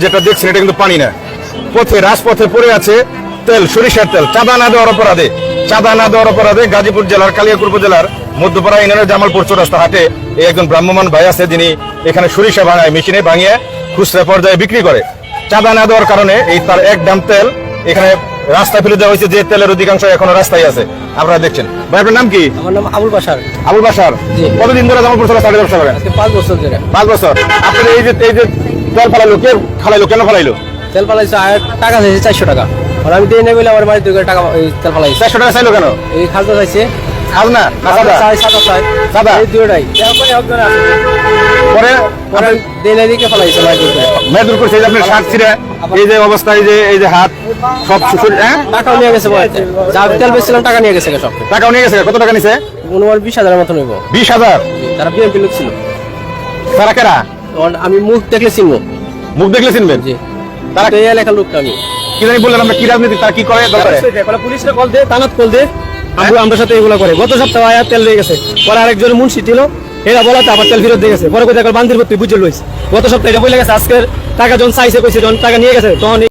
যেটা দেখছেন এটা কিন্তু পানি না, পথে রাজপথে পড়ে আছে তেল, সরিষার তেল। চাঁদা না দেওয়ার অপরাধে গাজীপুর জেলার কালিয়াকৈর উপজেলার মধ্যপাড়া ইউনিয়নের জামালপুর চৌরাস্তা হাটে এই একজন ভ্রাম্যমাণ ভাই আছে, যিনি এখানে সরিষা ভাঙায়, মেশিনে ভাঙিয়ে খুচরা পর্যায়ে বিক্রি করে। চাঁদা না দেওয়ার কারণে এই তার এক ড্রাম তেল এখানে রাস্তায় ফেলে দেওয়া হয়েছে, যে তেলের অধিকাংশ এখনো রাস্তায় আছে। আপনারা দেখছেন। ভাই আপনার নাম কি? আমার নাম আবুল বাশার। আবুল বাশার। কতদিন ধরে জামালপুর চৌরাস্তা ব্যবসা করেন? 5 বছর ধরে। 5 বছর। আপনার এই যে তেল ফালাইলো, কে ফালাইলো, কেন ফালাইলো? তেল ফালাইছে, আর টাকা চাইছে 400 টাকা। আর আমি দিয়ে নেই বলে আমার বাড়ি থেকে টাকা তেল ফালাইছে। 400 টাকা চাইলো কেন? এই খাজনা চাইছে। খাজনা না সাদা? সাদা চাই। সাদা এই দুটোই। পরে পরে দিয়ে নেই দিকে ফালাইছে বাড়ি থেকে। মেদুর করছে। এই যে আপনার শার্ট ছিঁড়ে, এই যে অবস্থা, এই যে হাত সব শুশুর। হ্যাঁ, টাকাও নিয়ে গেছে বাড়িতে। যা তেল বেচছিলাম টাকা নিয়ে গেছে সব। টাকাও নিয়ে গেছে। কত টাকা নিছে? অনুমান 20,000 মতো নেব। 20,000? তারা বিএমপি লোক ছিল। তারা কেরা? আমি মুখ দেখলে চিনবো। মুখ দেখলে চিনবেন? জি। তারা এই এলাকার লোকটা আমি। কি জানি বললেন, আমরা কি রাজনীতি, তারা কি করে দরকারে? পুলিশে কল দে, থানাত কল দে। আমরা সাথে এগুলো করে। গত সপ্তাহে আয়া তেল দিয়ে গেছে। পরে আরেকজন মুন্সি ছিল, এরা বলাতে আবার তেল ফেরত দিয়ে গেছে। পরে কোথায় বান্দির ভর্তি বুঝে লইছে। গত সপ্তাহে এটা বলে গেছে, আজকের টাকা যখন চাইছে, কইছে যখন টাকা নিয়ে গেছে তখন